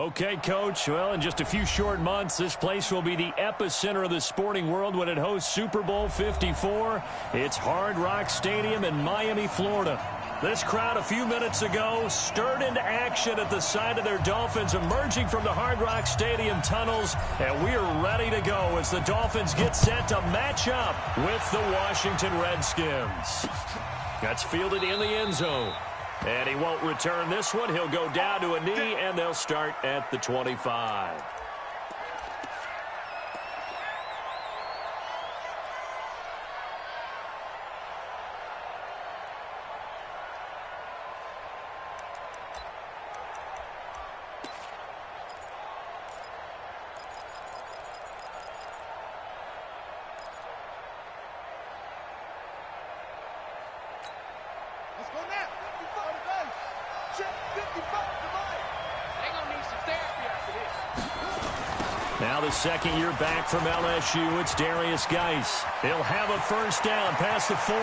Okay, Coach. Well, in just a few short months, this place will be the epicenter of the sporting world when it hosts Super Bowl 54. It's Hard Rock Stadium in Miami, Florida. This crowd a few minutes ago stirred into action at the side of their Dolphins emerging from the Hard Rock Stadium tunnels, and we are ready to go as the Dolphins get set to match up with the Washington Redskins. That's fielded in the end zone. And he won't return this one. He'll go down to a knee, and they'll start at the 25. Now the second year back from LSU, it's Darius Geis. He'll have a first down past the 40.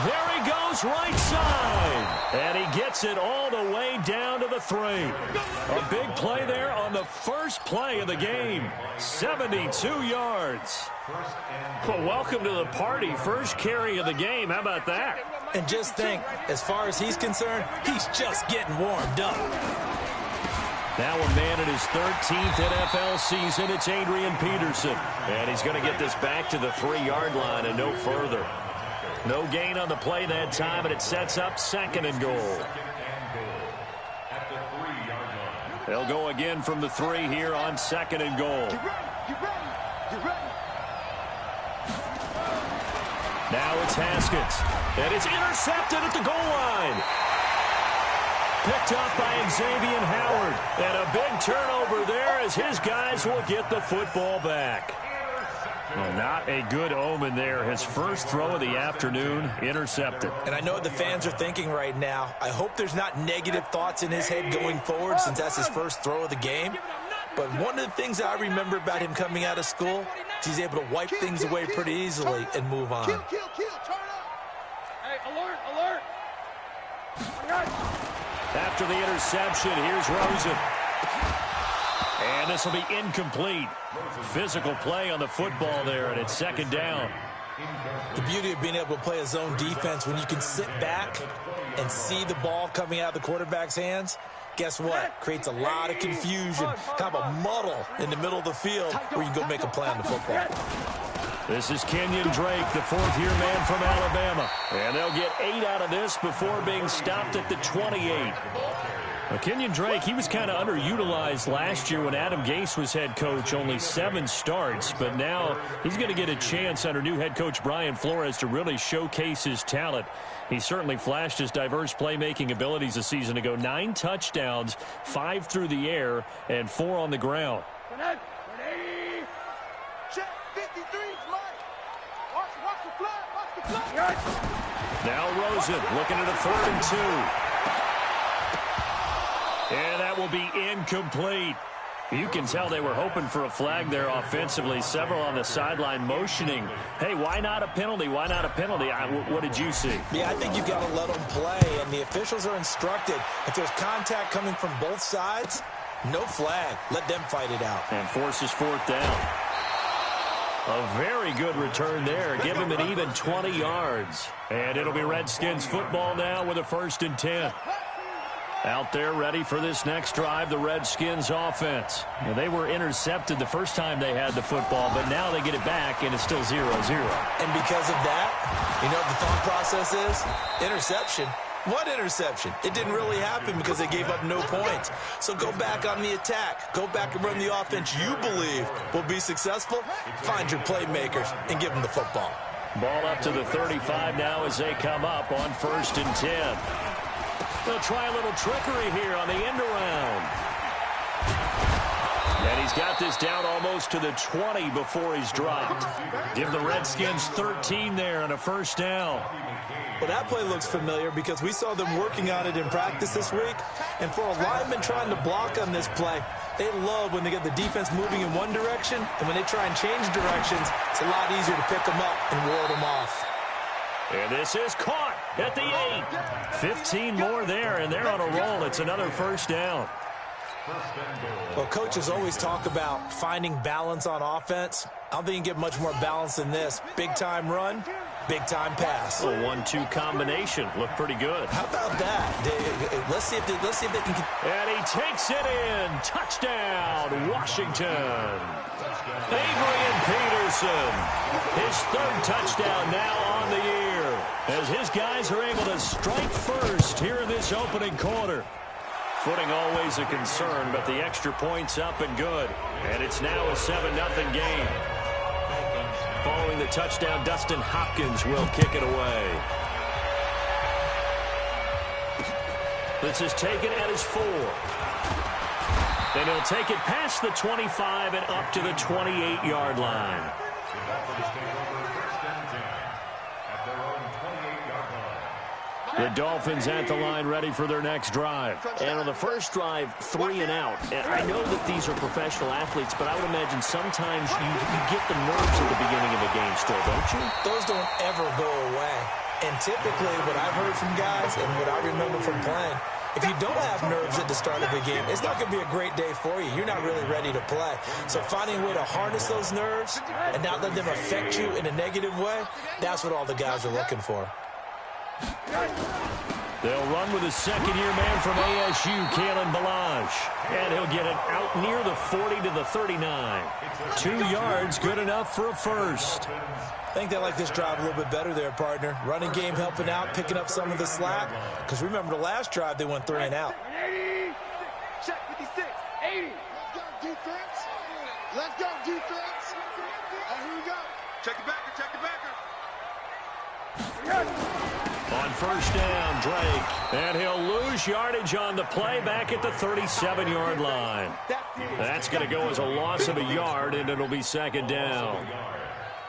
There he goes, right side. And he gets it all the way down to the 3. A big play there on the first play of the game. 72 yards. Well, welcome to the party. First carry of the game. How about that? And just think, as far as he's concerned, he's just getting warmed up. Now a man in his 13th NFL season, it's Adrian Peterson. And he's going to get this back to the 3-yard line and no further. No gain on the play that time, and it sets up 2nd and goal. They'll go again from the 3 here on 2nd and goal. Now it's Haskins. And it's intercepted at the goal line. Picked up by Xavier Howard. And a big turnover there as his guys will get the football back. Well, not a good omen there. His first throw of the afternoon, intercepted. And I know what the fans are thinking right now. I hope there's not negative thoughts in his head going forward since that's his first throw of the game. But one of the things I remember about him coming out of school is he's able to wipe things away pretty easily and move on. Turn up. Hey, alert. After the interception, here's Rosen. And this will be incomplete. Physical play on the football there, and it's 2nd down. The beauty of being able to play a zone defense when you can sit back and see the ball coming out of the quarterback's hands, guess what? Creates a lot of confusion, kind of a muddle in the middle of the field where you can go make a play on the football. This is Kenyon Drake, the 4th-year man from Alabama. And they'll get 8 out of this before being stopped at the 28. Well, Kenyon Drake, he was kind of underutilized last year when Adam Gase was head coach, only 7 starts. But now he's going to get a chance under new head coach Brian Flores to really showcase his talent. He certainly flashed his diverse playmaking abilities a season ago. 9 touchdowns, 5 through the air, and 4 on the ground. Now Rosen looking at a 3rd and 2. And that will be incomplete. You can tell they were hoping for a flag there offensively. Several on the sideline motioning. Hey, why not a penalty? Why not a penalty? What did you see? Yeah, I think you've got to let them play, and the officials are instructed. If there's contact coming from both sides, no flag. Let them fight it out. And forces 4th down. A very good return there. Give him an even 20 yards. And it'll be Redskins football now with a 1st and 10. Out there ready for this next drive, the Redskins offense. Well, they were intercepted the first time they had the football, but now they get it back, and it's still 0-0. And because of that, you know what the thought process is? Interception. What interception? It didn't really happen because they gave up no points. So go back on the attack. Go back and run the offense you believe will be successful. Find your playmakers and give them the football. Ball up to the 35 now as they come up on 1st and 10. They'll try a little trickery here on the end around. And he's got this down almost to the 20 before he's dropped. Give the Redskins 13 there and a 1st down. Well, that play looks familiar because we saw them working on it in practice this week. And for a lineman trying to block on this play, they love when they get the defense moving in one direction. And when they try and change directions, it's a lot easier to pick them up and ward them off. And this is caught. at the 8. 15 more there, and they're on a roll. It's another first down. Well, coaches always talk about finding balance on offense. I don't think you can get much more balance than this. Big-time run, big-time pass. A 1-2 combination. Looked pretty good. How about that? Let's see if they can. And he takes it in. Touchdown, Washington. Adrian Peterson, his third touchdown now on the year, as his guys are able to strike first here in this opening quarter. Footing always a concern, but the extra point's up and good. And it's now a 7-0 game. Following the touchdown, Dustin Hopkins will kick it away. This is taken at his 4. Then he'll take it past the 25 and up to the 28-yard line. The Dolphins at the line, ready for their next drive. And on the first drive, 3 and out. And I know that these are professional athletes, but I would imagine sometimes you get the nerves at the beginning of a game still, don't you? Those don't ever go away. And typically what I've heard from guys and what I remember from playing, if you don't have nerves at the start of a game, it's not going to be a great day for you. You're not really ready to play. So finding a way to harness those nerves and not let them affect you in a negative way, that's what all the guys are looking for. They'll run with a second-year man from ASU, Kalen Ballage. And he'll get it out near the 40 to the 39. 2 yards, good enough for a first. I think they like this drive a little bit better there, partner. Running game helping out, picking up some of the slack. Because remember the last drive, they went 3 and out. 80. Check 56. 80. Let's go, defense. Let's go, defense. And here we go. Check the backer, check the backer. On first down, Drake. And he'll lose yardage on the play back at the 37-yard line. That's going to go as a loss of a yard, and it'll be second down.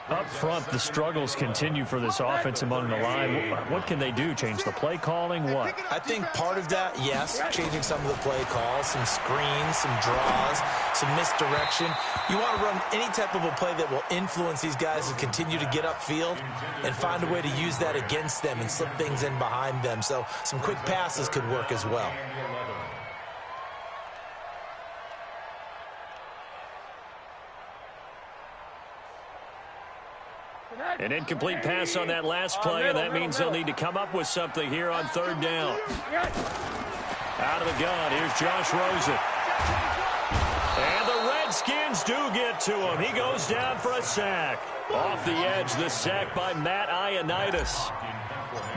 Up front, the struggles continue for this offense among the line. What can they do? Change the play calling? What? I think part of that, yes, changing some of the play calls, some screens, some draws, some misdirection. You want to run any type of a play that will influence these guys to continue to get upfield and find a way to use that against them and slip things in behind them. So some quick passes could work as well. An incomplete pass on that last play, and that means they'll need to come up with something here on third down. Out of the gun, here's Josh Rosen. And the Redskins do get to him. He goes down for a sack. Off the edge, the sack by Matt Ioannidis.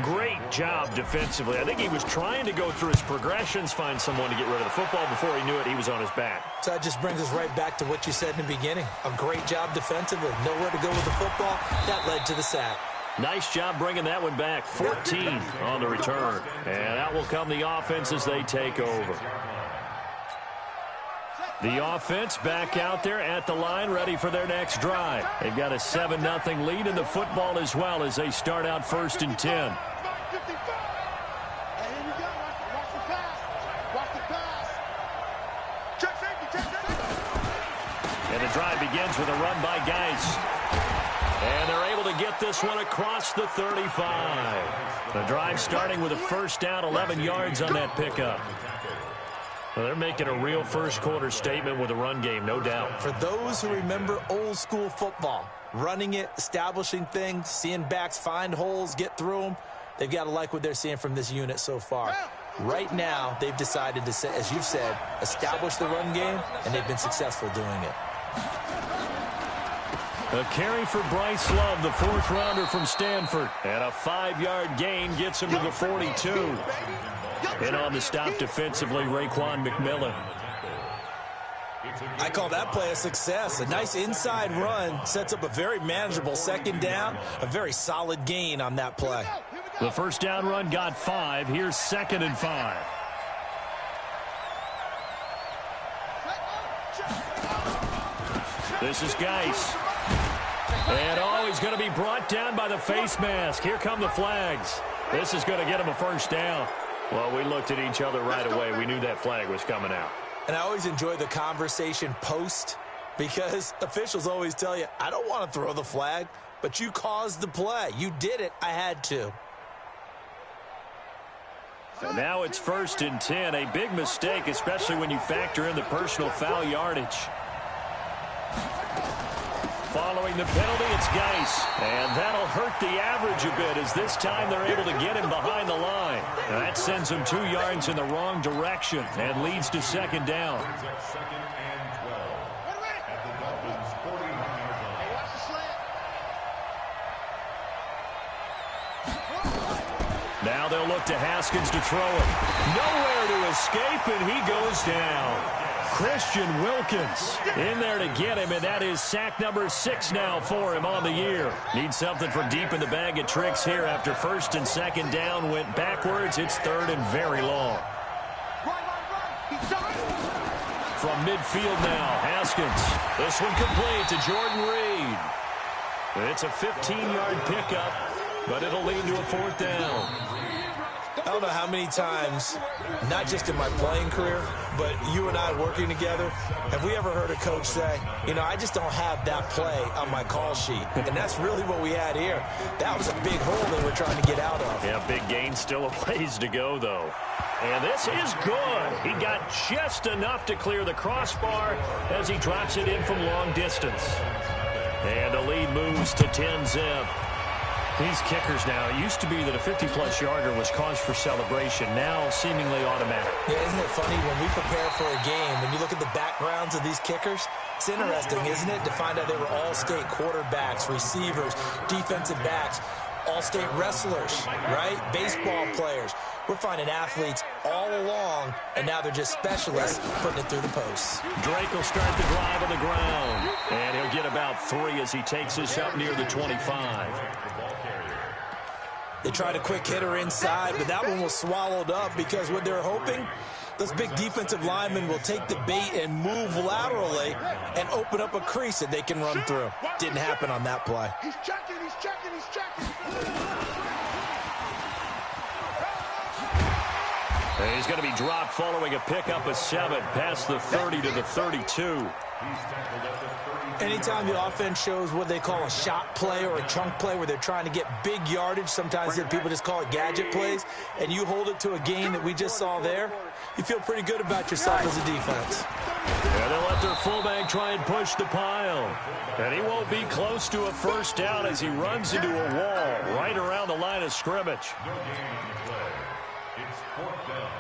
Great job defensively. I think he was trying to go through his progressions, find someone to get rid of the football. Before he knew it, he was on his back. So that just brings us right back to what you said in the beginning. A great job defensively. Nowhere to go with the football. That led to the sack. Nice job bringing that one back. 14 on the return. And out will come the offense as they take over. The offense back out there at the line, ready for their next drive. They've got a 7-0 lead in the football as well as they start out 1st and 10. And the drive begins with a run by Geis. And they're able to get this one across the 35. The drive starting with a first down, 11 yards on that pickup. Well, they're making a real first-quarter statement with a run game, no doubt. For those who remember old-school football, running it, establishing things, seeing backs find holes, get through them, they've got to like what they're seeing from this unit so far. Right now, they've decided to, as you've said, establish the run game, and they've been successful doing it. A carry for Bryce Love, the 4th-rounder from Stanford. And a 5-yard gain gets him to the 42. And on the stop defensively, Raekwon McMillan. I call that play a success. A nice inside run sets up a very manageable second down. A very solid gain on that play. The first down run got 5. Here's 2nd and 5. This is Geis. And he's going to be brought down by the face mask. Here come the flags. This is going to get him a first down. Well, we looked at each other right away. We knew that flag was coming out. And I always enjoy the conversation post because officials always tell you, I don't want to throw the flag, but you caused the play. You did it. I had to. And now it's 1st and 10. A big mistake, especially when you factor in the personal foul yardage. Following the penalty, it's Geis. And that'll hurt the average a bit as this time they're able to get him behind the line. And that sends him 2 yards in the wrong direction and leads to 2nd down. Now they'll look to Haskins to throw it. Nowhere to escape, and he goes down. Christian Wilkins in there to get him, and that is sack number 6 now for him on the year. Needs something from deep in the bag of tricks here after 1st and 2nd down went backwards. It's 3rd and very long. From midfield now, Haskins. This one complete to Jordan Reed. It's a 15-yard pickup, but it'll lead to a 4th down. I don't know how many times, not just in my playing career, but you and I working together, have we ever heard a coach say, you know, I just don't have that play on my call sheet. And that's really what we had here. That was a big hole they were trying to get out of. Yeah, big gain, still a ways to go, though. And this is good. He got just enough to clear the crossbar as he drops it in from long distance. And the lead moves to 10-zip. These kickers now, it used to be that a 50-plus yarder was cause for celebration, now seemingly automatic. Yeah, isn't it funny when we prepare for a game, when you look at the backgrounds of these kickers, it's interesting, isn't it, to find out they were all-state quarterbacks, receivers, defensive backs, all-state wrestlers, right? Baseball players. We're finding athletes all along, and now they're just specialists putting it through the posts. Drake will start the drive on the ground, and he'll get about 3 as he takes this up near the 25. They tried a quick hitter inside, but that one was swallowed up because what they're hoping, those big defensive linemen will take the bait and move laterally and open up a crease that they can run through. Didn't happen on that play. He's checking, he's checking, he's checking. And he's going to be dropped following a pickup of 7 past the 30 to the 32. Anytime the offense shows what they call a shot play or a chunk play where they're trying to get big yardage, sometimes people just call it gadget plays, and you hold it to a game that we just saw there, you feel pretty good about yourself as a defense. And they'll let their fullback try and push the pile. And he won't be close to a 1st down as he runs into a wall right around the line of scrimmage. It's 4th down.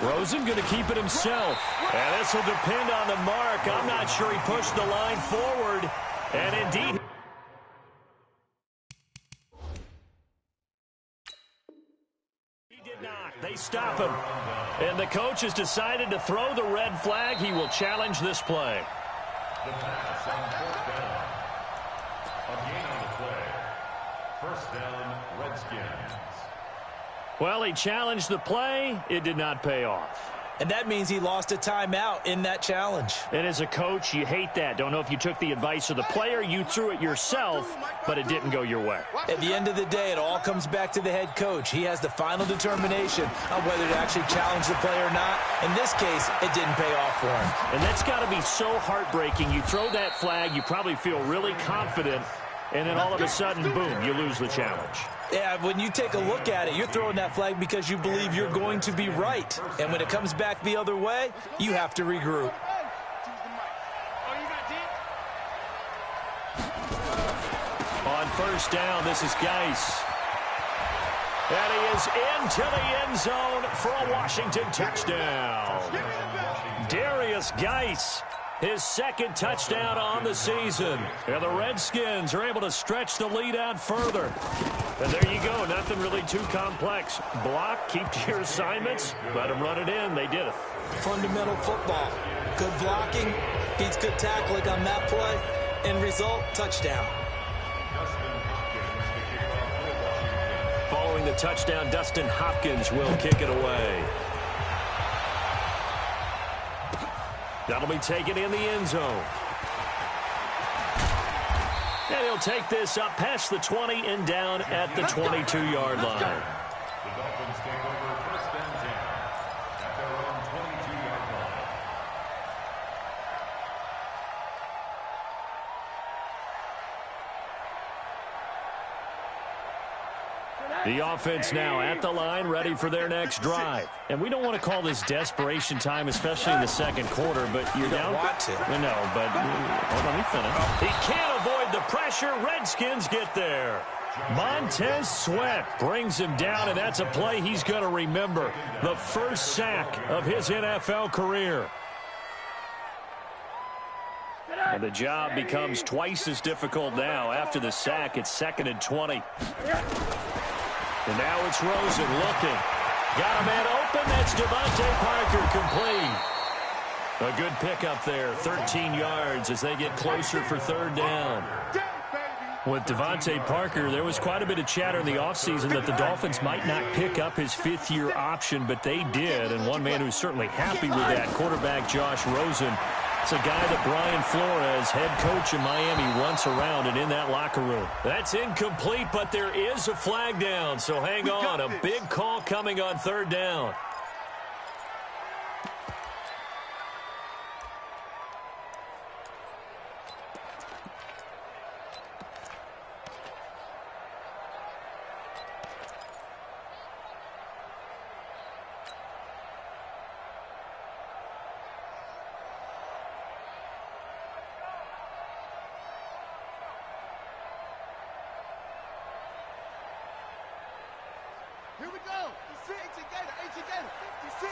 Rosen going to keep it himself. And this will depend on the mark. I'm not sure he pushed the line forward. And indeed, he did not. They stop him. And the coach has decided to throw the red flag. He will challenge this play. The pass on fourth down. A gain on the play. First down, Redskins. Well, he challenged the play. It did not pay off. And that means he lost a timeout in that challenge. And as a coach, you hate that. Don't know if you took the advice of the player. You threw it yourself, but it didn't go your way. At the end of the day, it all comes back to the head coach. He has the final determination on whether to actually challenge the play or not. In this case, it didn't pay off for him. And that's got to be so heartbreaking. You throw that flag, you probably feel really confident, and then all of a sudden, boom, you lose the challenge. Yeah, when you take a look at it, you're throwing that flag because you believe you're going to be right. And when it comes back the other way, you have to regroup. On first down, this is Geis. And he is into the end zone for a Washington touchdown. Darius Geis, his second touchdown on the season. And the Redskins are able to stretch the lead out further. And there you go. Nothing really too complex. Block, keep to your assignments, let them run it in. They did it. Fundamental football. Good blocking beats good tackling on that play. End result, touchdown. Following the touchdown, Dustin Hopkins will kick it away. That'll be taken in the end zone. And he'll take this up past the 20 and down at the 22-yard line. The Dolphins take over first and 10 at their own 22-yard line. The offense now at the line, ready for their next drive. And we don't want to call this desperation time, especially in the second quarter, but you're down. Want to. No, but let me finish. He can't avoid the pressure. Redskins get there. Montez Sweat brings him down, and that's a play he's going to remember. The first sack of his NFL career. And the job becomes twice as difficult now. After the sack, it's 2nd and 20. And now it's Rosen looking. Got a man open. That's Devontae Parker complete. A good pickup there. 13 yards as they get closer for third down. With Devontae Parker, there was quite a bit of chatter in the offseason that the Dolphins might not pick up his fifth-year option, but they did. And one man who's certainly happy with that, quarterback Josh Rosen. It's a guy that Brian Flores, head coach in Miami, wants around and in that locker room. That's incomplete, but there is a flag down, so hang on. A big call coming on third down. Here we go. 56 together. 56.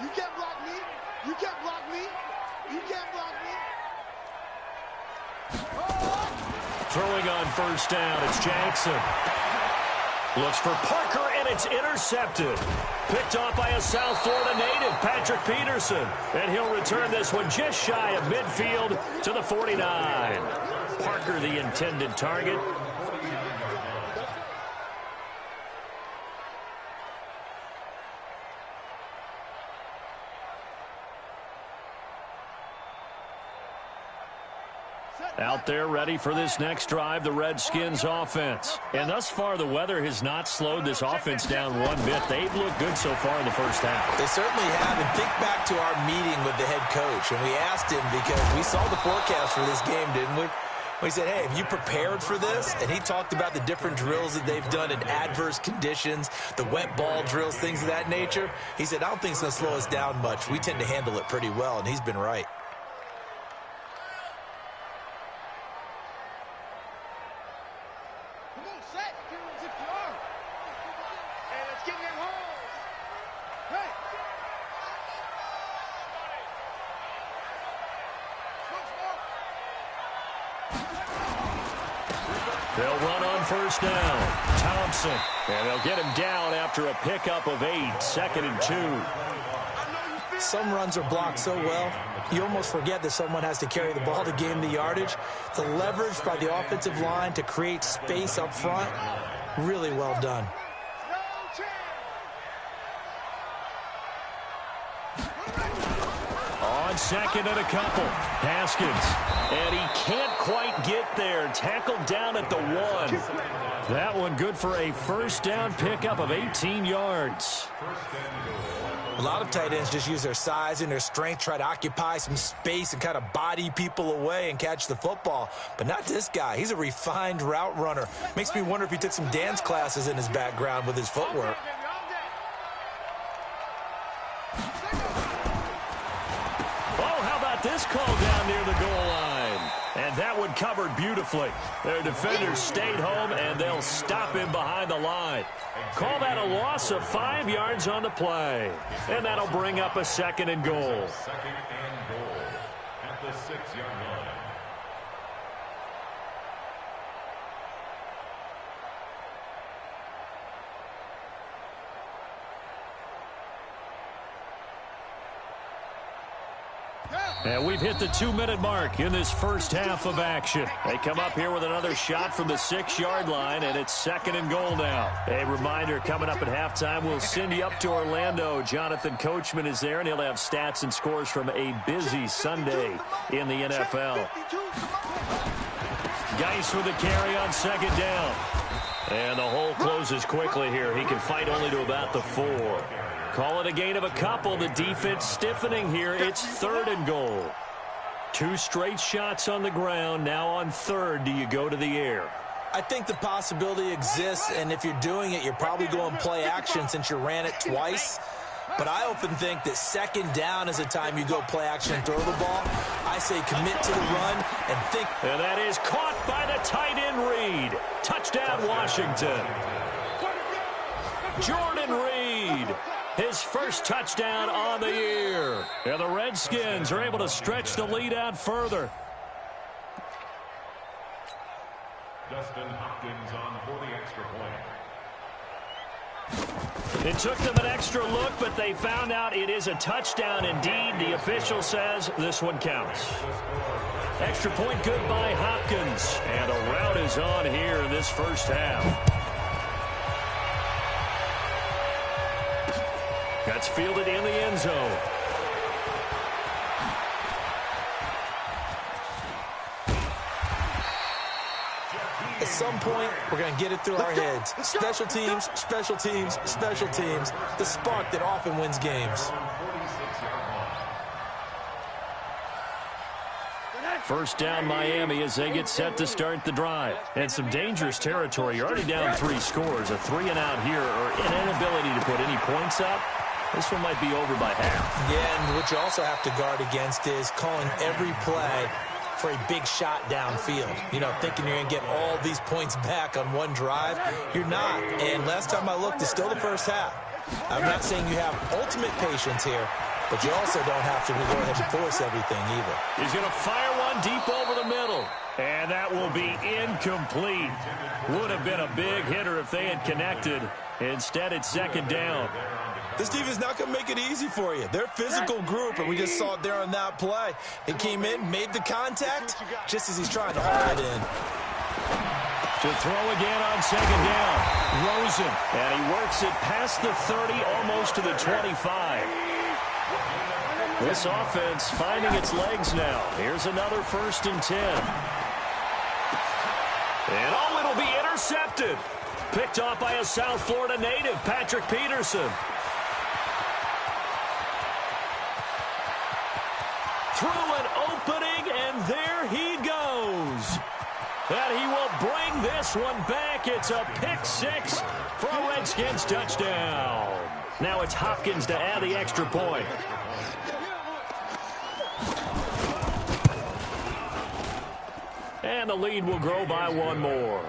You can't block me. You can't block me. You can't block me. Throwing on first down, it's Jackson. Looks for Parker, and it's intercepted. Picked off by a South Florida native, Patrick Peterson. And he'll return this one just shy of midfield to the 49. Parker, the intended target. Out there ready for this next drive, the Redskins offense. And thus far, the weather has not slowed this offense down one bit. They've looked good so far in the first half. They certainly have. And think back to our meeting with the head coach. And we asked him, because we saw the forecast for this game, didn't we? We said, hey, have you prepared for this? And he talked about the different drills that they've done in adverse conditions, the wet ball drills, things of that nature. He said, I don't think it's going to slow us down much. We tend to handle it pretty well, and he's been right. Set. Hey, let's get in there. Hey. They'll run on first down. Thompson. And they'll get him down after a pickup of 8. 2nd and 2. Some runs are blocked so well, you almost forget that someone has to carry the ball to gain the yardage. The leverage by the offensive line to create space up front, really well done. On 2nd and a couple. Haskins. And he can't quite get there. Tackled down at the 1. That one good for a first down pickup of 18 yards. A lot of tight ends just use their size and their strength, try to occupy some space and kind of body people away and catch the football. But not this guy. He's a refined route runner. Makes me wonder if he took some dance classes in his background with his footwork. This call down near the goal line. And that one covered beautifully. Their defenders stayed home, and they'll stop him behind the line. Call that a loss of 5 yards on the play. And that'll bring up a 2nd and goal. 2nd and goal at the 6-yard line. And we've hit the 2-minute mark in this first half of action. They come up here with another shot from the 6-yard line, and it's 2nd and goal now. A reminder, coming up at halftime, we'll send you up to Orlando. Jonathan Coachman is there, and he'll have stats and scores from a busy Sunday in the NFL. Geis with a carry on 2nd down. And the hole closes quickly here. He can fight only to about the 4. Call it a gain of a couple. The defense stiffening here. It's 3rd and goal. 2 straight shots on the ground. Now on 3rd, do you go to the air? I think the possibility exists, and if you're doing it, you're probably going play action since you ran it twice. But I often think that 2nd down is the time you go play action and throw the ball. I say commit to the run and think. And that is caught by the tight end Reed. Touchdown, Washington. Jordan Reed. His first touchdown on the year. And the Redskins are able to stretch the lead out further. Dustin Hopkins on for the extra point. It took them an extra look, but they found out it is a touchdown indeed. The official says this one counts. Extra point good by Hopkins. And a rout is on here in this first half. That's fielded in the end zone. At some point, we're going to get it through our heads. Special teams, special teams, special teams. The spark that often wins games. First down Miami as they get set to start the drive. And some dangerous territory. You're already down 3 scores. A 3-and-out here or an inability to put any points up. This one might be over by half. Yeah, and what you also have to guard against is calling every play for a big shot downfield. You know, thinking you're going to get all these points back on one drive. You're not. And last time I looked, it's still the first half. I'm not saying you have ultimate patience here, but you also don't have to go ahead and force everything either. He's going to fire one deep over the middle. And that will be incomplete. Would have been a big hitter if they had connected. Instead, it's 2nd down. This defense is not going to make it easy for you. They're a physical group, and we just saw it there on that play. It came in, made the contact, just as he's trying to hold it in. To throw again on 2nd down. Rosen, and he works it past the 30, almost to the 25. This offense finding its legs now. Here's another 1st and 10. And oh, it'll be intercepted. Picked off by a South Florida native, Patrick Peterson. Through an opening, and there he goes. And he will bring this one back. It's a pick 6 for a Redskins touchdown. Now it's Hopkins to add the extra point. And the lead will grow by 1 more.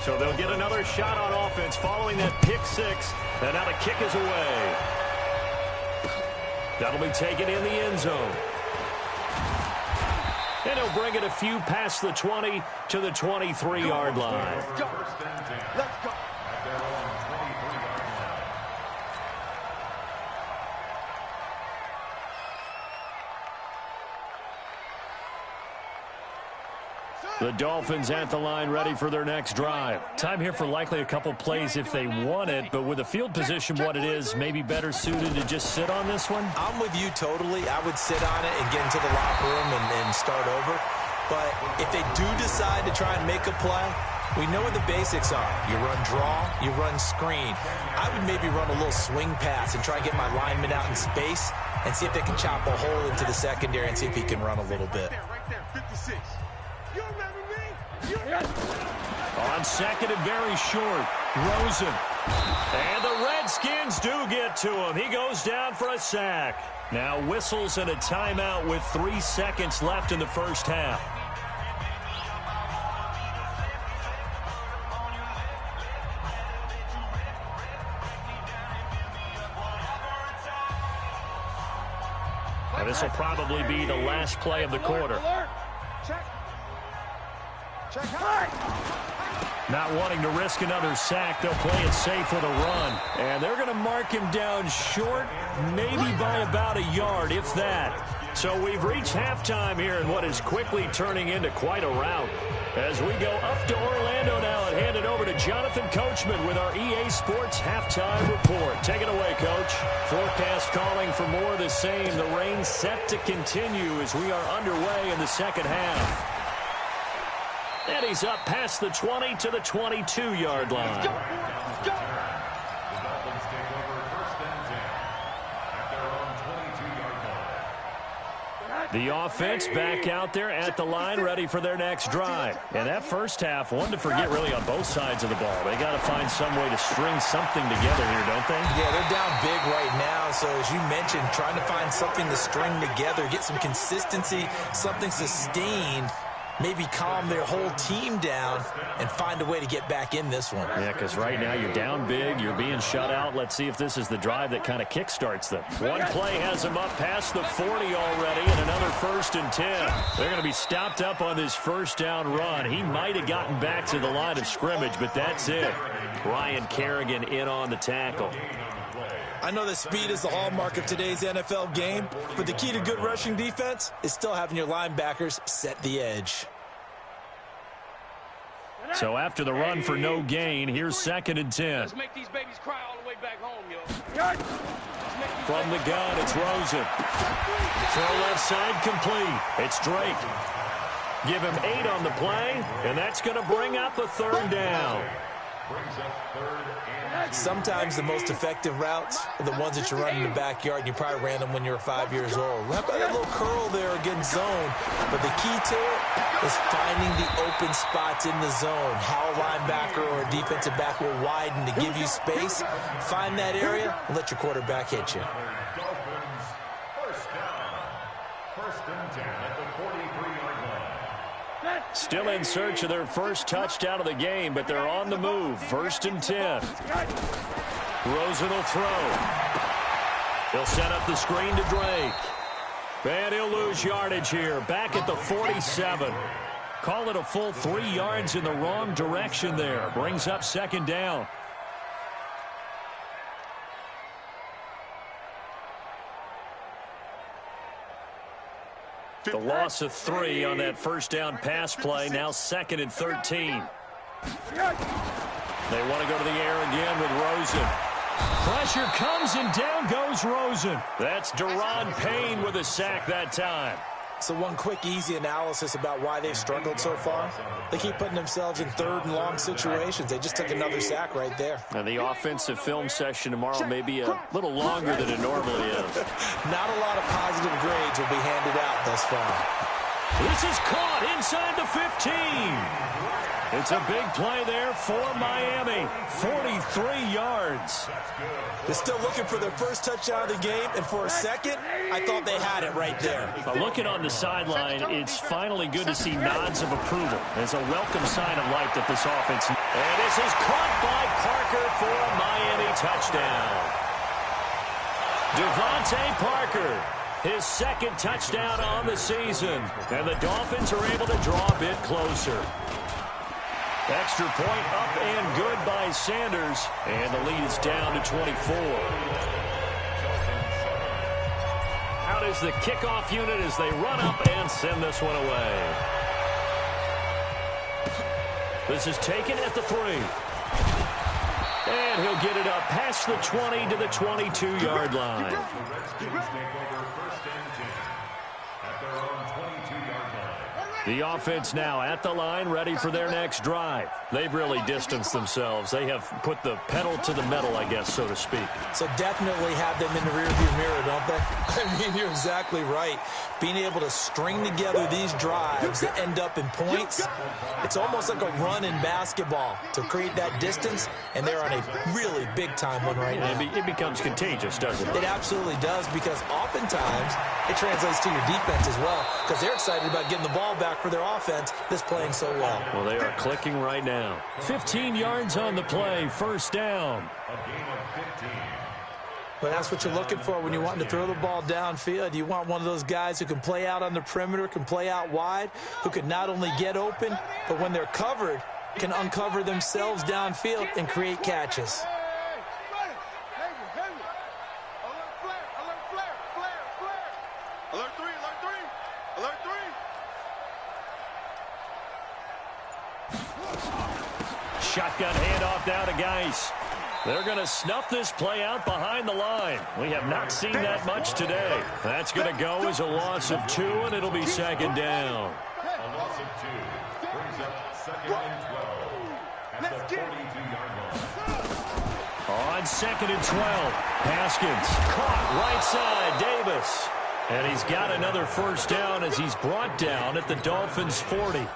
So they'll get another shot on offense following that pick 6. And now the kick is away. That'll be taken in the end zone. And he'll bring it a few past the 20 to the 23-yard line. Let's go. Let's go. At their own 23-yard line. The Dolphins at the line, ready for their next drive. Time here for likely a couple plays if they want it, but with the field position what it is, maybe better suited to just sit on this one? I'm with you totally. I would sit on it and get into the locker room and start over. But if they do decide to try and make a play, we know what the basics are. You run draw, you run screen. I would maybe run a little swing pass and try and get my lineman out in space and see if they can chop a hole into the secondary and see if he can run a little bit. Right there, 56. You remember me? You remember On second and very short, Rosen. And the Redskins do get to him. He goes down for a sack. Now whistles and a timeout with 3 seconds left in the first half. This will probably be the last play of the quarter. Alert. Check. Check high. Not wanting to risk another sack, they'll play it safe with a run. And they're going to mark him down short, maybe by about a yard, if that. So we've reached halftime here in what is quickly turning into quite a rout. As we go up to Orlando now and hand it over to Jonathan Coachman with our EA Sports Halftime Report. Take it away, Coach. Forecast calling for more of the same. The rain set to continue as we are underway in the second half. And he's up past the 20 to the 22-yard line. Let's go, boys. Let's go. The Dolphins take over first and 10 at their own 22-yard line. The offense back out there at the line, ready for their next drive. And that first half, one to forget really on both sides of the ball. They got to find some way to string something together here, don't they? Yeah, they're down big right now. So as you mentioned, trying to find something to string together, get some consistency, something sustained, maybe calm their whole team down and find a way to get back in this one. Yeah, because right now you're down big, you're being shut out. Let's see if this is the drive that kind of kickstarts them. One play has them up past the 40 already, and another 1st and 10. They're going to be stopped up on this first down run. He might have gotten back to the line of scrimmage, but that's it. Ryan Kerrigan in on the tackle. I know that speed is the hallmark of today's NFL game, but the key to good rushing defense is still having your linebackers set the edge. So after the run for no gain, here's 2nd and 10. Let's make these babies cry all the way back home, yo. From the gun, it's Rosen. Throw left side complete. It's Drake. Give him 8 on the play, and that's going to bring up a 3rd down. Brings up 3rd and 2. Sometimes the most effective routes are the ones that you run in the backyard, and you probably ran them when you were 5 years old. How about a little curl there against zone? But the key to it is finding the open spots in the zone. How a linebacker or a defensive back will widen to give you space. Find that area and let your quarterback hit you. Dolphins first down. 1st and 10 at the 43-yard line. Still in search of their first touchdown of the game, but they're on the move. 1st and 10. Rosen will throw. He'll set up the screen to Drake. And he'll lose yardage here. Back at the 47. Call it a full 3 yards in the wrong direction there. Brings up 2nd down. The loss of 3 on that first down pass play. Now 2nd and 13. They want to go to the air again with Rosen. Pressure comes and down goes Rosen. That's Deron Payne with a sack that time. So one quick, easy analysis about why they've struggled so far. They keep putting themselves in 3rd and long situations. They just took another sack right there. And the offensive film session tomorrow may be a little longer than it normally is. Not a lot of positive grades will be handed out thus far. This is caught inside the 15. It's a big play there for Miami. 43 yards. They're still looking for their first touchdown of the game, and for a second, I thought they had it right there. But looking on the sideline, it's finally good to see nods of approval. It's a welcome sign of life that this offense... And this is caught by Parker for a Miami touchdown. Devontae Parker His second touchdown on the season. And the Dolphins are able to draw a bit closer. Extra point up and good by Sanders. And the lead is down to 24. Out is the kickoff unit as they run up and send this one away. This is taken at the 3. And he'll get it up past the 20 to the 22-yard line. The offense now at the line, ready for their next drive. They've really distanced themselves. They have put the pedal to the metal, I guess, so to speak. So definitely have them in the rearview mirror, don't they? I mean, you're exactly right. Being able to string together these drives that end up in points, it's almost like a run in basketball to create that distance, and they're on a really big-time one right now. It becomes contagious, doesn't it? It absolutely does, because oftentimes it translates to your defense as well, because they're excited about getting the ball back for their offense that's playing so well. Well, they are clicking right now. 15 yards on the play, first down. But that's what you're looking for when you're wanting to throw the ball downfield. You want one of those guys who can play out on the perimeter, can play out wide, who can not only get open, but when they're covered, can uncover themselves downfield and create catches. Shotgun handoff now to Geis. They're going to snuff this play out behind the line. We have not seen that much today. That's going to go as a loss of 2, and it'll be second down. A loss of 2 brings up second and 12 at the 42-yard line. On second and 12, Haskins caught right side, Davis. And he's got another first down as he's brought down at the Dolphins' 40.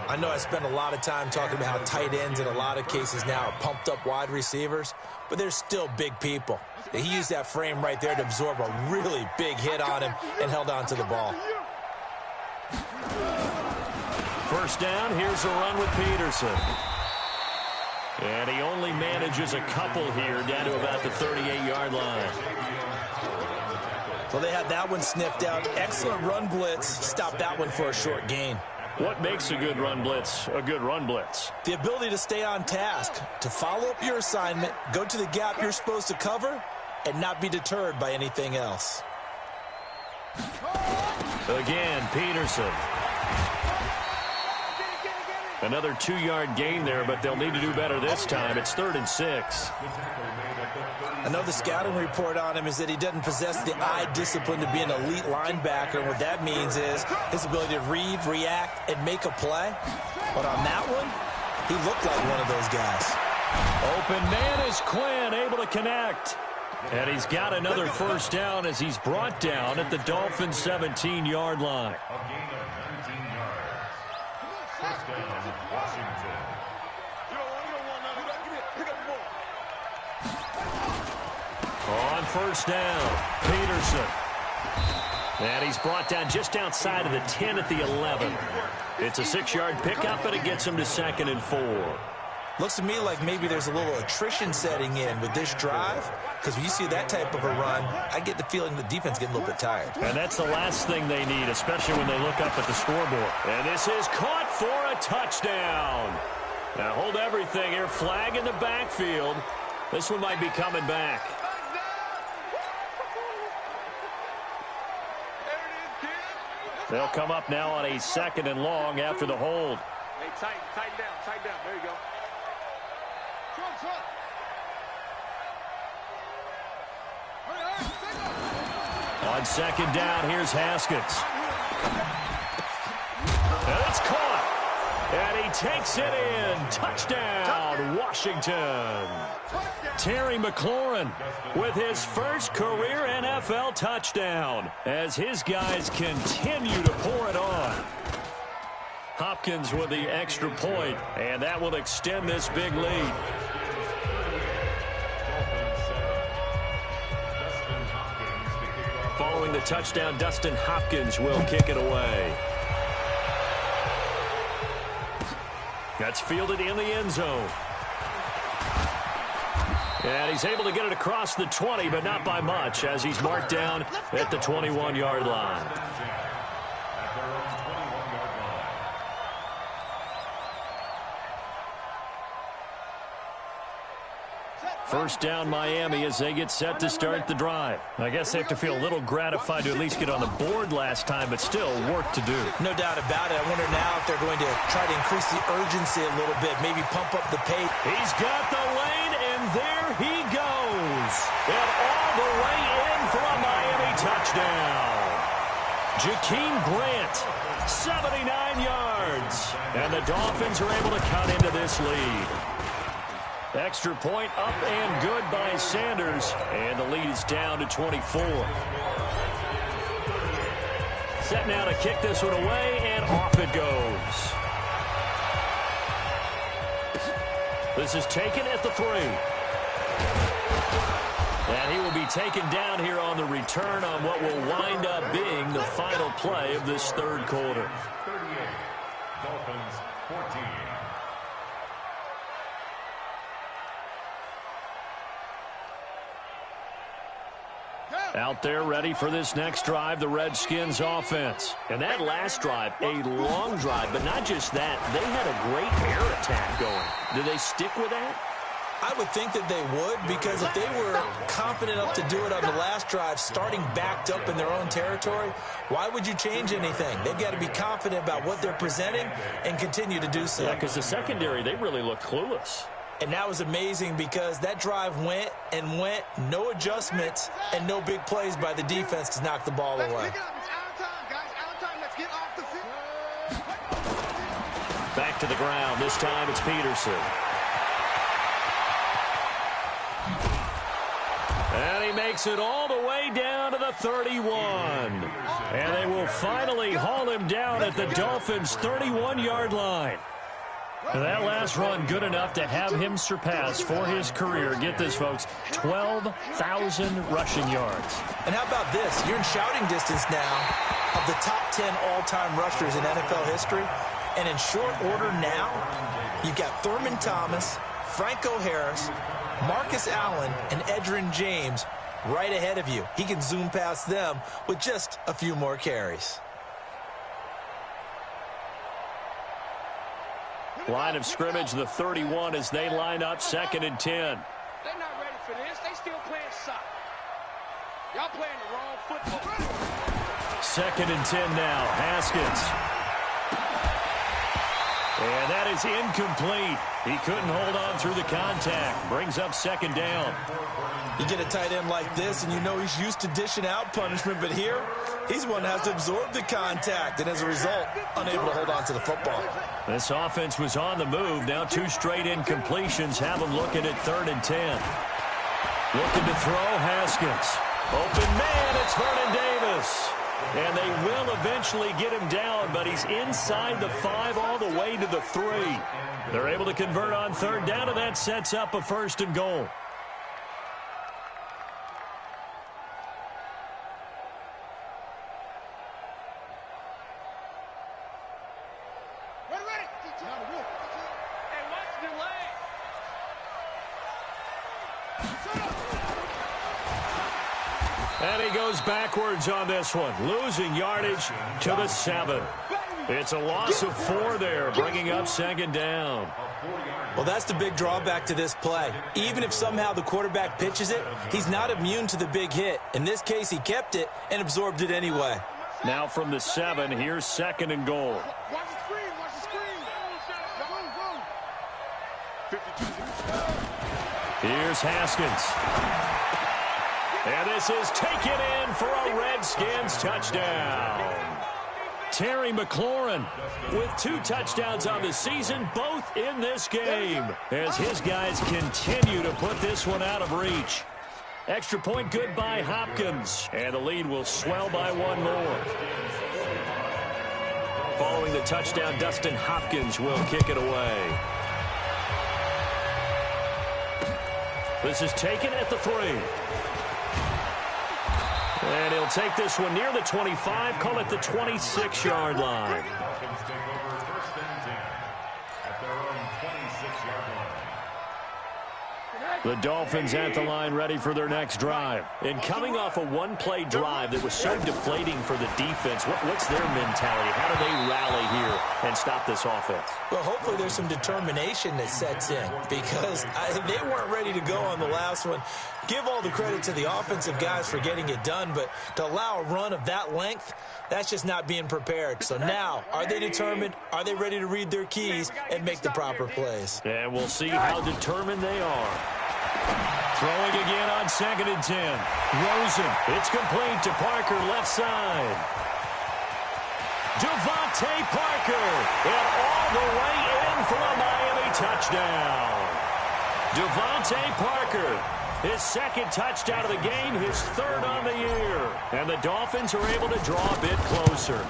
I know I spent a lot of time talking about how tight ends in a lot of cases now are pumped up wide receivers, but they're still big people. He used that frame right there to absorb a really big hit on him and held on to the ball. First down, here's a run with Peterson. And he only manages a couple here down to about the 38-yard line. Well, they had that one sniffed out. Excellent run blitz. Stopped that one for a short gain. What makes a good run blitz a good run blitz? The ability to stay on task, to follow up your assignment, go to the gap you're supposed to cover, and not be deterred by anything else. Again, Peterson. Another 2-yard gain there, but they'll need to do better this time. It's 3rd and 6. I know the scouting report on him is that he doesn't possess the eye discipline to be an elite linebacker. And what that means is his ability to read, react, and make a play. But on that one, he looked like one of those guys. Open man is Quinn, able to connect. And he's got another first down as he's brought down at the Dolphins' 17-yard line. A gain of 19 yards. First down, Washington. On first down, Peterson. And he's brought down just outside of the 10 at the 11. It's a 6-yard pickup, and it gets him to 2nd and 4. Looks to me like maybe there's a little attrition setting in with this drive, because when you see that type of a run, I get the feeling the defense getting a little bit tired. And that's the last thing they need, especially when they look up at the scoreboard. And this is caught for a touchdown. Now hold everything here. Flag in the backfield. This one might be coming back. They'll come up now on a 2nd and long after the hold. Hey, tighten down. There you go. On 2nd down, here's Haskins. And it's caught. And he takes it in. Touchdown, Washington. Terry McLaurin with his first career NFL touchdown as his guys continue to pour it on. Hopkins with the extra point, and that will extend this big lead. Following the touchdown, Dustin Hopkins will kick it away. That's fielded in the end zone. And he's able to get it across the 20, but not by much, as he's marked down at the 21-yard line. First down Miami as they get set to start the drive. I guess they have to feel a little gratified to at least get on the board last time, but still work to do. No doubt about it. I wonder now if they're going to try to increase the urgency a little bit, maybe pump up the pace. He's got the lane, and there he goes. And all the way in for a Miami touchdown. Jakeem Grant, 79 yards. And the Dolphins are able to cut into this lead. Extra point up and good by Sanders. And the lead is down to 24. Set now to kick this one away, and off it goes. This is taken at the 3. And he will be taken down here on the return on what will wind up being the final play of this third quarter. 38, Dolphins 14. Out there ready for this next drive, the Redskins offense. And that last drive, a long drive, but not just that. They had a great air attack going. Do they stick with that? I would think that they would, because if they were confident enough to do it on the last drive, starting backed up in their own territory, why would you change anything? They've got to be confident about what they're presenting and continue to do so. Yeah, because the secondary, they really looked clueless. And that was amazing because that drive went and went, no adjustments, and no big plays by the defense to knock the ball away. Let's pick it up. It's out of time, guys. Out of time. Let's get off the field. Back to the ground. This time it's Peterson. And he makes it all the way down to the 31. And they will finally haul him down at the Dolphins' 31-yard line. And that last run good enough to have him surpass for his career, get this, folks, 12,000 rushing yards. And how about this? You're in shouting distance now of the top 10 all-time rushers in NFL history. And in short order now, you've got Thurman Thomas, Franco Harris, Marcus Allen, and Edgerrin James right ahead of you. He can zoom past them with just a few more carries. Line of scrimmage, the 31, as they line up 2nd and 10. They're not ready for this. They still playing soccer. Y'all playing the wrong football. 2nd and 10 now. Haskins. And that is incomplete. He couldn't hold on through the contact. Brings up 2nd down. You get a tight end like this, and you know he's used to dishing out punishment, but here, he's the one that has to absorb the contact, and as a result, unable to hold on to the football. This offense was on the move. Now 2 straight incompletions have them looking at 3rd and 10. Looking to throw, Haskins. Open man, it's Vernon Davis. And they will eventually get him down, but he's inside the 5 all the way to the 3. They're able to convert on 3rd down, and that sets up a 1st and goal. And he goes backwards on this one, losing yardage to the 7. It's a loss of 4 there, bringing up 2nd down. Well, that's the big drawback to this play. Even if somehow the quarterback pitches it, he's not immune to the big hit. In this case, he kept it and absorbed it anyway. Now from the 7, here's 2nd and goal. Watch the screen. Watch the screen. Here's Haskins. And this is taken in for a Redskins touchdown. Terry McLaurin with 2 touchdowns on the season, both in this game, as his guys continue to put this one out of reach. Extra point good by Hopkins, and the lead will swell by 1 more. Following the touchdown, Dustin Hopkins will kick it away. This is taken at the 3. And he'll take this one near the 25, call it the 26-yard line. Dolphins take over 1st and 10 at their own 26-yard line. The Dolphins at the line ready for their next drive. And coming off a one-play drive that was so deflating for the defense, what's their mentality? How do they rally here and stop this offense? Well, hopefully there's some determination that sets in because they weren't ready to go on the last one. Give all the credit to the offensive guys for getting it done, but to allow a run of that length, that's just not being prepared. So now, are they determined? Are they ready to read their keys and make the proper plays? And we'll see how determined they are. Throwing again on 2nd and 10. Rosen. It's complete to Parker, left side. Devontae Parker. And all the way in for a Miami touchdown. Devontae Parker. His second touchdown of the game, his third on the year. And the Dolphins are able to draw a bit closer.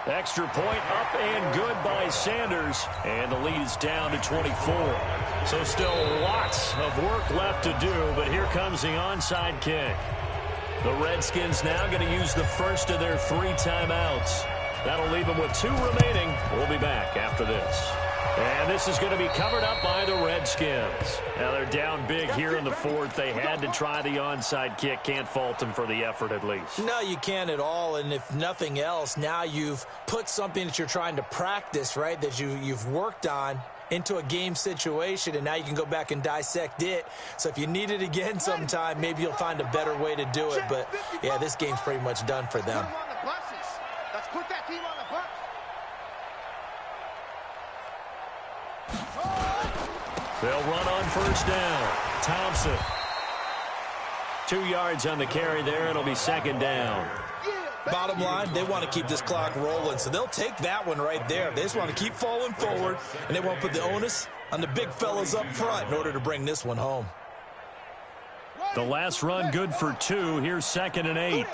Extra point up and good by Sanders. And the lead is down to 24. So still lots of work left to do, but here comes the onside kick. The Redskins now going to use the first of their 3 timeouts. That'll leave them with 2 remaining. We'll be back after this. And this is going to be covered up by the Redskins. Now they're down big here in the 4th. They had to try the onside kick. Can't fault them for the effort at least. No, you can't at all. And if nothing else, now you've put something that you're trying to practice, right, that you've worked on into a game situation, and now you can go back and dissect it. So if you need it again sometime, maybe you'll find a better way to do it. But, yeah, this game's pretty much done for them. Let's put that team on the bus. They'll run on first down. Thompson. 2 yards on the carry there. It'll be 2nd down. Bottom line, they want to keep this clock rolling, so they'll take that one right there. They just want to keep falling forward, and they won't put the onus on the big fellas up front in order to bring this one home. The last run good for 2. Here's 2nd and 8.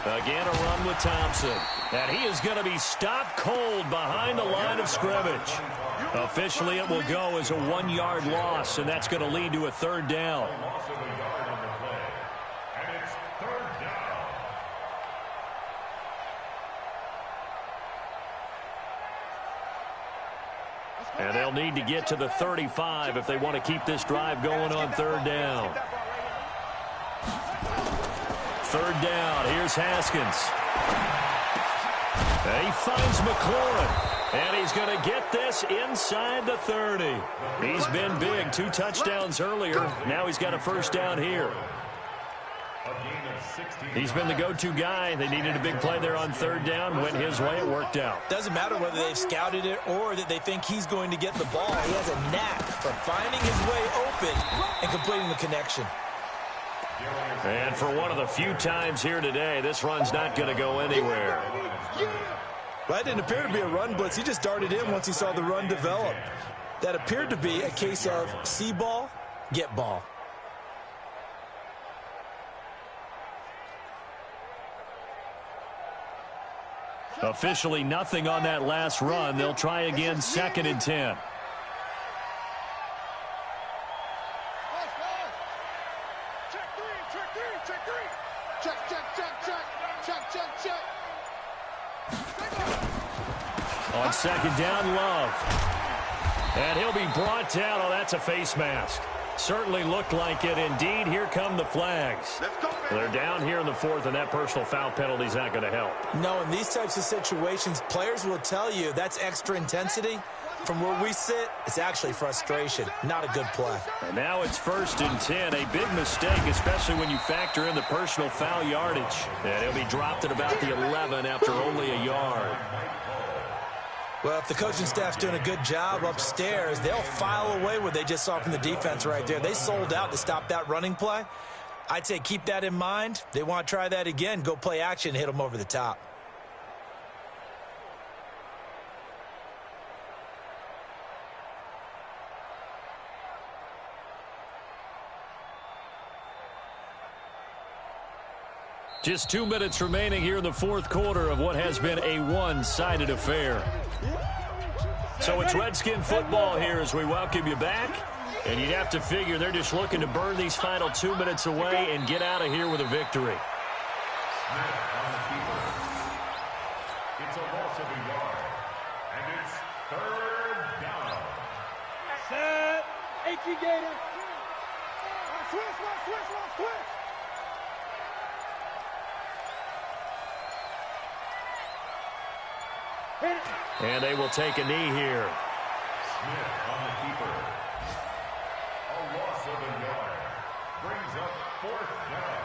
Again, a run with Thompson. And he is going to be stopped cold behind the line of scrimmage. Officially, it will go as a 1-yard loss, and that's going to lead to a 3rd down. And they'll need to get to the 35 if they want to keep this drive going on 3rd down. 3rd down. Here's Haskins. And he finds McLaurin. And he's going to get this inside the 30. He's been big. 2 touchdowns earlier. Now he's got a 1st down here. He's been the go-to guy. They needed a big play there on 3rd down. Went his way. It worked out. Doesn't matter whether they've scouted it or that they think he's going to get the ball. He has a knack for finding his way open and completing the connection. And for one of the few times here today, this run's not going to go anywhere. Well, that didn't appear to be a run blitz. He just darted in once he saw the run develop. That appeared to be a case of see ball, get ball. Officially nothing on that last run. They'll try again 2nd and 10. On 2nd down, Love. And he'll be brought down. Oh, that's a face mask. Certainly looked like it. Indeed, here come the flags. They're down here in the 4th, and that personal foul penalty is not going to help. No, in these types of situations, players will tell you that's extra intensity. From where we sit, it's actually frustration. Not a good play. And now it's 1st and 10. A big mistake, especially when you factor in the personal foul yardage. And he'll be dropped at about the 11 after only a yard. Well, if the coaching staff's doing a good job upstairs, they'll file away what they just saw from the defense right there. They sold out to stop that running play. I'd say keep that in mind. They want to try that again. Go play action, hit them over the top. Just 2 minutes remaining here in the 4th quarter of what has been a one-sided affair. So it's Redskin football here as we welcome you back. And you'd have to figure they're just looking to burn these final 2 minutes away and get out of here with a victory. It's a loss of a yard. you, Gator. Now switch. Hit it. And they will take a knee here. Smith on the keeper. A loss of a yard. Brings up 4th down.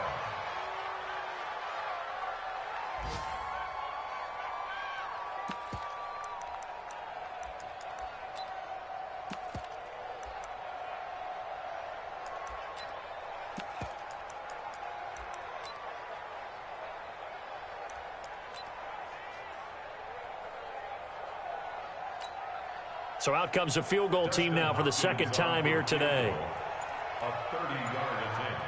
So out comes a field goal team now for the second time here today. A 30-yard attempt.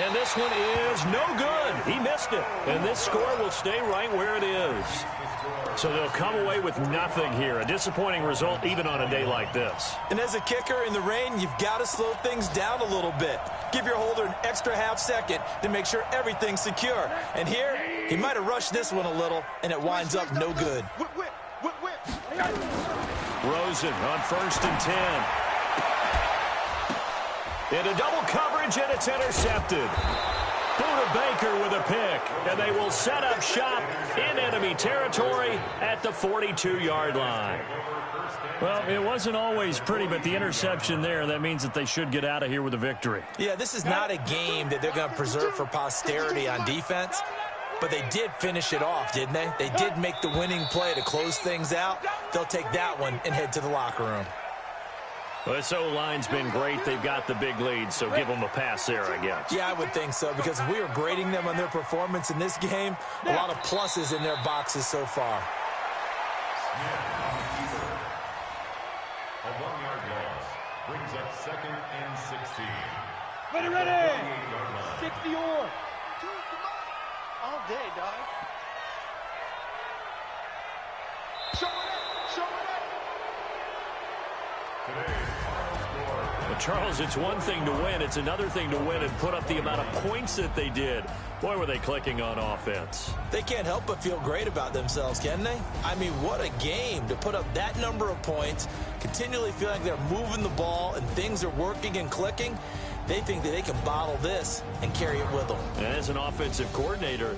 And this one is no good. He missed it. And this score will stay right where it is. So they'll come away with nothing here. A disappointing result even on a day like this. And as a kicker in the rain, you've got to slow things down a little bit. Give your holder an extra half second to make sure everything's secure. And here, he might have rushed this one a little, and it winds up no good. Whip. Rosen on 1st and 10. Into double coverage, and it's intercepted. Buda Baker with a pick, and they will set up shop in enemy territory at the 42-yard line. Well, it wasn't always pretty, but the interception there, that means that they should get out of here with a victory. Yeah, this is not a game that they're going to preserve for posterity on defense, but they did finish it off, didn't they? They did make the winning play to close things out. They'll take that one and head to the locker room. Well, this O-line's been great. They've got the big lead, so give them a pass there, I guess. Yeah, I would think so, because if we are grading them on their performance in this game, a lot of pluses in their boxes so far. Smith on the keeper. A 1-yard loss. Brings up 2nd and 16. Ready. 60 or. All day, dog. Show it up. But Charles, it's one thing to win. It's another thing to win and put up the amount of points that they did. Boy, were they clicking on offense. They can't help but feel great about themselves, can they? I mean, what a game to put up that number of points, continually feel like they're moving the ball and things are working and clicking. They think that they can bottle this and carry it with them. And as an offensive coordinator,